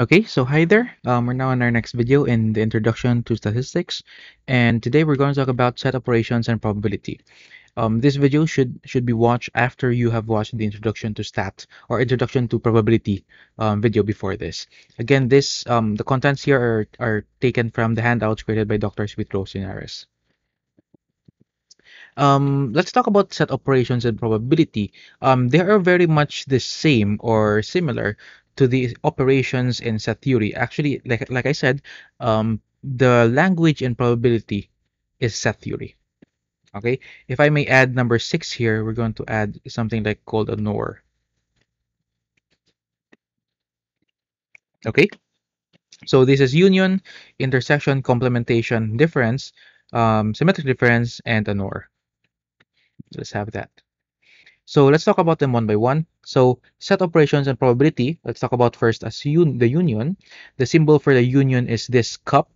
Okay, so hi there. We're now on our next video in the introduction to statistics, and today we're going to talk about set operations and probability. This video should be watched after you have watched the introduction to stat or introduction to probability video before this. Again, the contents here are taken from the handouts created by Dr. Sweet Rose Linares. Let's talk about set operations and probability. They are very much the same or similar to the operations in set theory. Actually, like I said, the language in probability is set theory. Okay, if I may add number 6 here, we're going to add something like called a NOR. Okay, so this is union, intersection, complementation, difference, symmetric difference, and a NOR. Let's have that. So let's talk about them one by one. So set operations and probability. Let's talk about first as the union. The symbol for the union is this cup.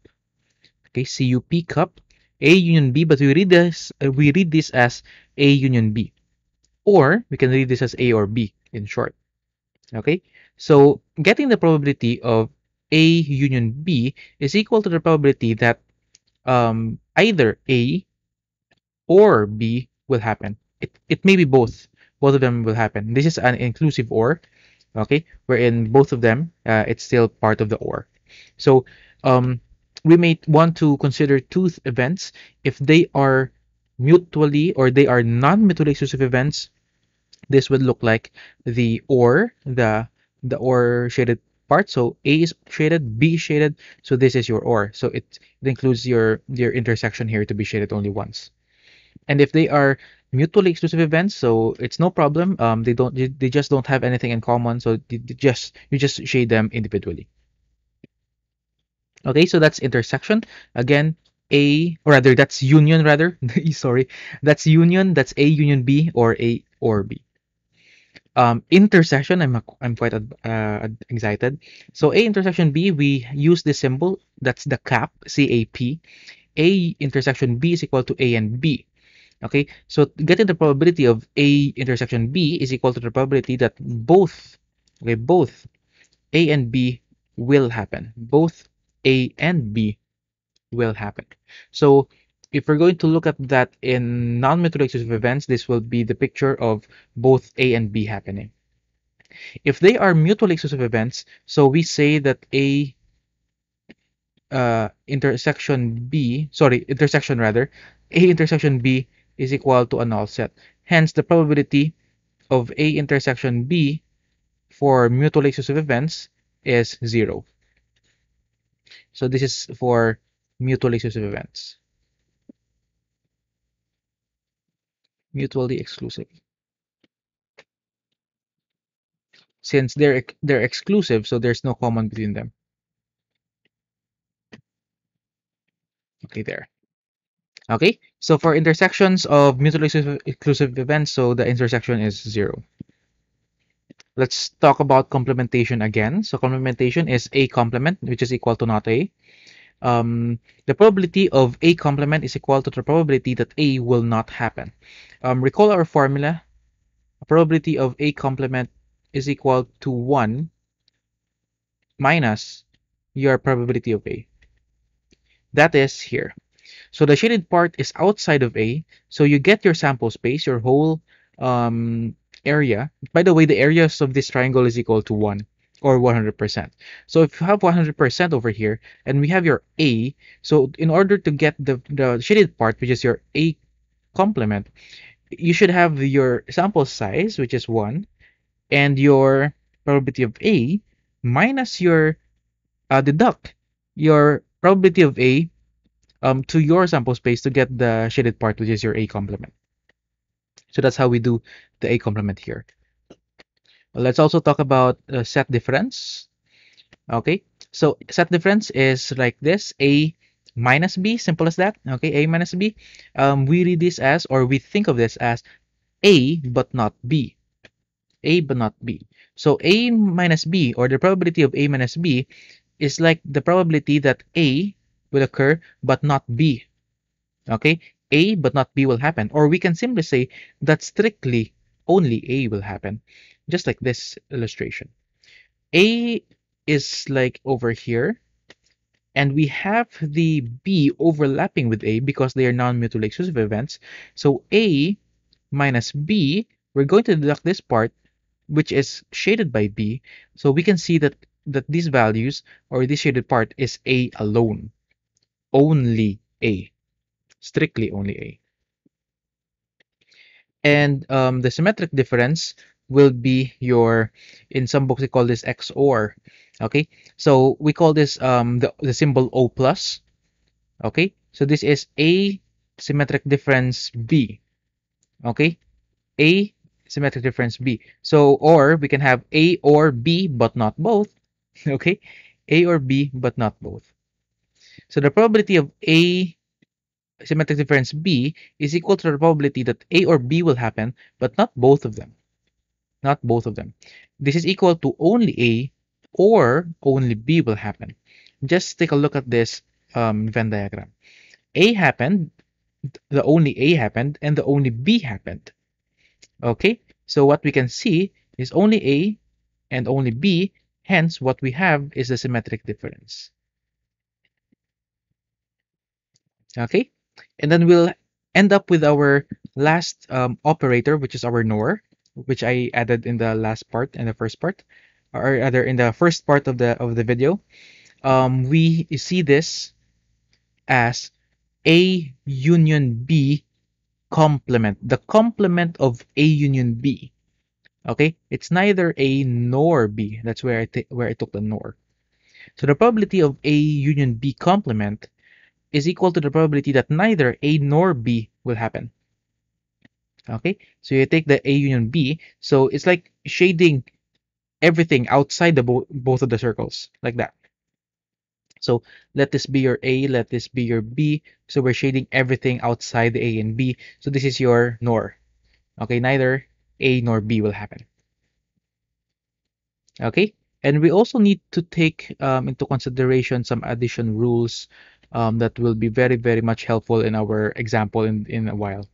Okay, CUP cup. A union B, but we read this as A union B, or we can read this as A or B in short. Okay, so getting the probability of A union B is equal to the probability that either A or B will happen. It may be both. Both of them will happen. This is an inclusive OR, okay, wherein both of them, it's still part of the OR. So we may want to consider two events if they are mutually or they are non-mutually exclusive events. This would look like the OR, the OR shaded part. So A is shaded, B is shaded. So this is your OR. So it includes your intersection here to be shaded only once. And if they are mutually exclusive events, so it's no problem. They just don't have anything in common, so you just shade them individually. Okay, so that's intersection. Again, A or rather that's union rather. Sorry, that's union. That's A union B or A or B. Intersection. I'm quite excited. So A intersection B, we use this symbol. That's the cap. CAP. A intersection B is equal to A and B. Okay, so getting the probability of A intersection B is equal to the probability that both A and B will happen. Both A and B will happen. So if we're going to look at that in non-mutually exclusive events, this will be the picture of both A and B happening. If they are mutually exclusive events, so we say that intersection rather, A intersection B is equal to a null set. Hence, the probability of A intersection B for mutually exclusive events is 0. So this is for mutually exclusive events. Mutually exclusive. Since they're exclusive, so there's no common between them. Okay, there. Okay, so for intersections of mutually exclusive events, so the intersection is 0. Let's talk about complementation again. So complementation is A complement, which is equal to not A. The probability of A complement is equal to the probability that A will not happen. Recall our formula. A probability of A complement is equal to 1 minus your probability of A. That is here. So the shaded part is outside of A. So you get your sample space, your whole area. By the way, the areas of this triangle is equal to 1 or 100%. So if you have 100% over here and we have your A, so in order to get the shaded part, which is your A complement, you should have your sample size, which is 1, and your probability of A minus your deduct your probability of A to your sample space to get the shaded part, which is your A complement. So that's how we do the A complement here. Let's also talk about set difference. Okay, so set difference is like this: A minus B, simple as that. Okay, A minus B. We read this as, or we think of this as A but not B. A but not B. So A minus B, or the probability of A minus B, is like the probability that A will occur but not B. Okay, A but not B will happen. Or we can simply say that strictly only A will happen. Just like this illustration. A is like over here, and we have the B overlapping with A because they are non-mutually exclusive events. So A minus B, we're going to deduct this part, which is shaded by B. So we can see that these values, or this shaded part, is A alone. Only A. Strictly only A. And the symmetric difference will be your, in some books they call this XOR. Okay, so we call this the symbol O plus. Okay, so this is A symmetric difference B. Okay, A symmetric difference B. So, or we can have A or B but not both. Okay, A or B but not both. So the probability of A symmetric difference B is equal to the probability that A or B will happen, but not both of them. Not both of them. This is equal to only A or only B will happen. Just take a look at this Venn diagram. A happened, the only A happened, and the only B happened. Okay, so what we can see is only A and only B, hence what we have is the symmetric difference. Okay, and then we'll end up with our last operator, which is our NOR, which I added in the last part, in the first part, or rather in the first part of the video. We see this as A union B complement, the complement of A union B. Okay, it's neither A nor B. That's where I took the NOR. So the probability of A union B complement is equal to the probability that neither A nor B will happen. Okay, so you take the A union B, so it's like shading everything outside the both of the circles, like that. So let this be your A, let this be your B. So we're shading everything outside the A and B. So this is your NOR. Okay, neither A nor B will happen. Okay, and we also need to take into consideration some addition rules that will be very, very much helpful in our example in a while.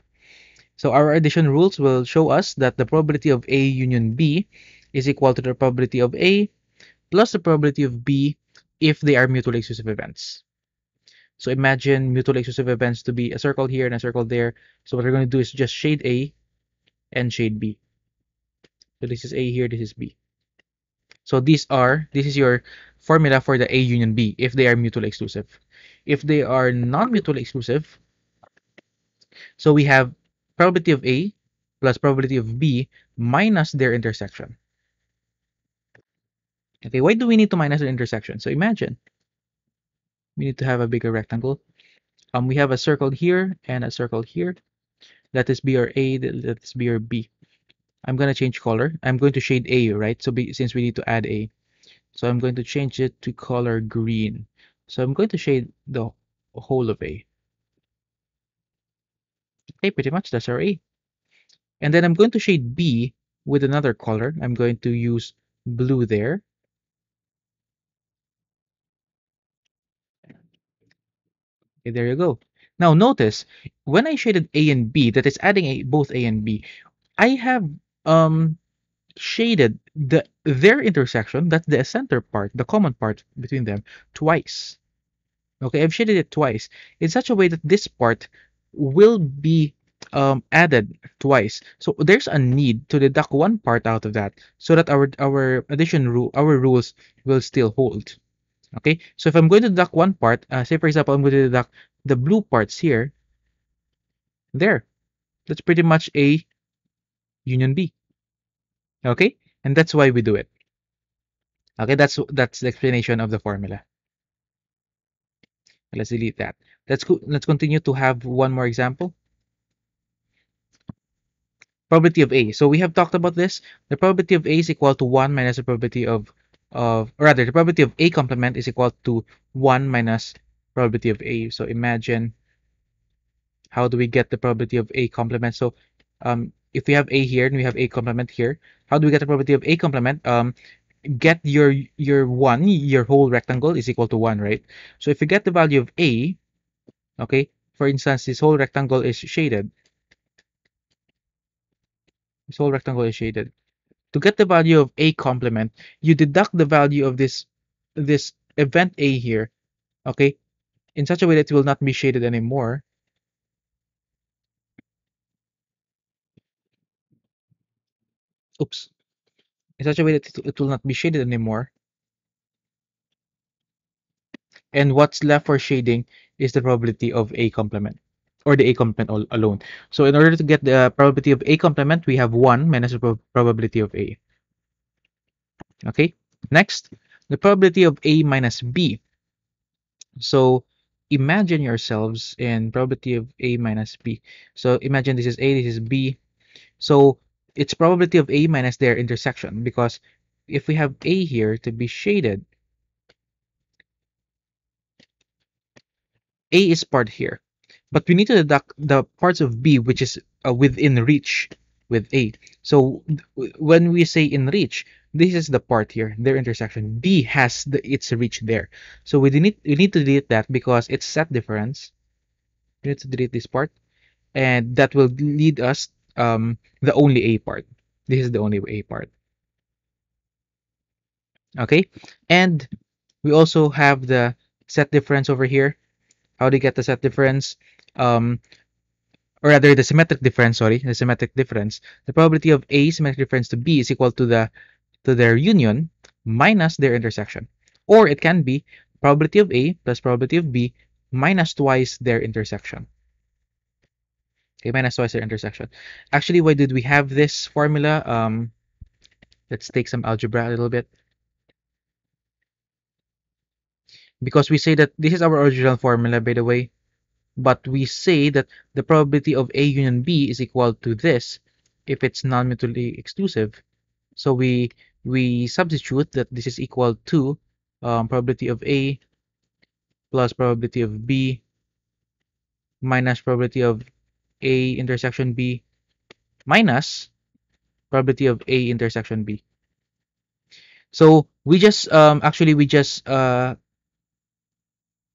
So our addition rules will show us that the probability of A union B is equal to the probability of A plus the probability of B if they are mutually exclusive events. So imagine mutually exclusive events to be a circle here and a circle there. So what we're going to do is just shade A and shade B. So this is A here, this is B. So this is your formula for the A union B if they are mutually exclusive. If they are non-mutually exclusive, so we have probability of A plus probability of B minus their intersection. Okay, why do we need to minus their intersection? So imagine we need to have a bigger rectangle. We have a circle here and a circle here. Let this be our A, let this be our B. I'm going to change color. I'm going to shade A, right? So since we need to add A. So I'm going to change it to color green. So I'm going to shade the whole of A. Okay, pretty much that's our A. And then I'm going to shade B with another color. I'm going to use blue there. Okay, there you go. Now notice, when I shaded A and B, that is adding both A and B, I have shaded their intersection, that's the center part, the common part between them, twice. Okay, I've shaded it twice in such a way that this part will be added twice. So there's a need to deduct one part out of that so that our addition rule, our rules will still hold. Okay, so if I'm going to deduct one part, say for example, I'm going to deduct the blue parts here, there. That's pretty much A union B. Okay, and that's why we do it. Okay, that's the explanation of the formula. Let's delete that. Let's continue to have one more example. Probability of A. So we have talked about this. The probability of A is equal to 1 minus the probability or rather, the probability of A complement is equal to 1 minus probability of A. So imagine, how do we get the probability of A complement? So if we have A here and we have A complement here, how do we get the probability of A complement? Get your 1, your whole rectangle is equal to 1, right? So if you get the value of A, okay, for instance, this whole rectangle is shaded. This whole rectangle is shaded. To get the value of A complement, you deduct the value of this this event A here, okay, in such a way that it will not be shaded anymore. Oops. In such a way that it will not be shaded anymore. And what's left for shading is the probability of A complement, or the A complement alone. So in order to get the probability of A complement, we have 1 minus the probability of A. Okay, next, the probability of A minus B. So imagine yourselves in probability of A minus B. So imagine this is A, this is B. So it's probability of A minus their intersection, because if we have A here to be shaded, A is part here, but we need to deduct the parts of B which is within reach with A. So when we say in reach, this is the part here, their intersection. B has its reach there. So we need to delete that because it's set difference. We need to delete this part, and that will lead us the only A part. This is the only A part. Okay, and we also have the set difference over here. How do you get the set difference? Um, or rather the symmetric difference, sorry, the symmetric difference, the probability of A symmetric difference to B is equal to their union minus their intersection. Or it can be probability of A plus probability of B minus twice their intersection. Okay, minus twice their intersection. Actually, why did we have this formula? Let's take some algebra a little bit. Because we say that this is our original formula, by the way, but we say that the probability of A union B is equal to this if it's non-mutually exclusive. So we substitute that this is equal to probability of A plus probability of B minus probability of A intersection B minus probability of A intersection B. So we just actually we just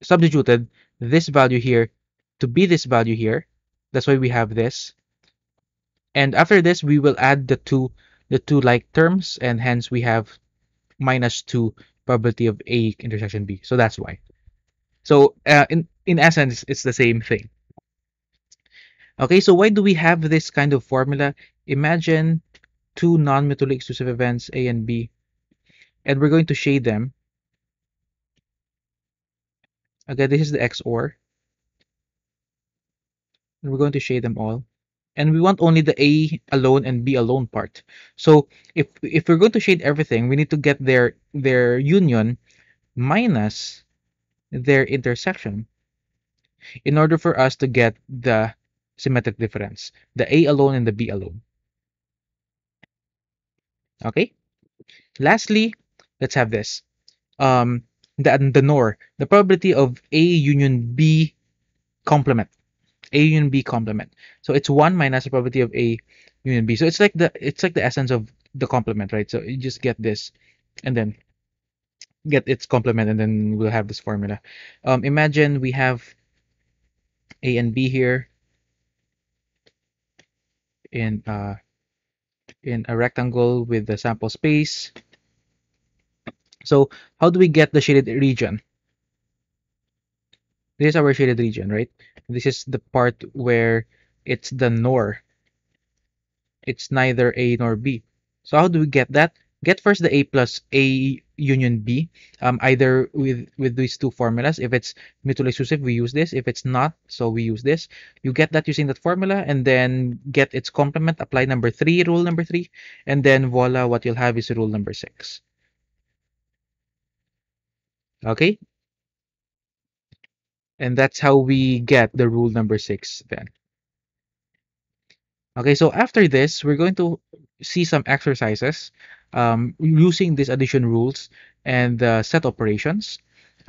substituted this value here to be this value here. That's why we have this. And after this, we will add the two like terms, and hence we have minus 2 probability of A intersection B. So that's why. So in essence, it's the same thing. Okay, so why do we have this kind of formula? Imagine two non-mutually exclusive events, A and B, and we're going to shade them. Okay, this is the XOR, and we're going to shade them all. And we want only the A alone and B alone part. So if we're going to shade everything, we need to get their union minus their intersection in order for us to get the symmetric difference, the A alone and the B alone. Okay. Lastly, let's have this. The NOR, the probability of A union B complement. A union B complement. So it's 1 minus the probability of A union B. So it's like the essence of the complement, right? So you just get this and then get its complement, and then we'll have this formula. Imagine we have A and B here in a rectangle with the sample space. So how do we get the shaded region? This is our shaded region, right? This is the part where it's the NOR. It's neither A nor B. So how do we get that? Get first the A plus A union B, either with these two formulas. If it's mutually exclusive, we use this. If it's not, so we use this. You get that using that formula, and then get its complement, apply rule number 3, and then voila, what you'll have is rule number 6. Okay? And that's how we get the rule number 6 then. Okay, so after this, we're going to see some exercises using these addition rules and set operations.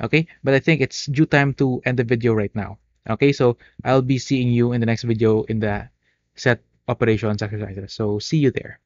Okay, but I think it's due time to end the video right now. Okay, so I'll be seeing you in the next video in the set operations exercises. So see you there.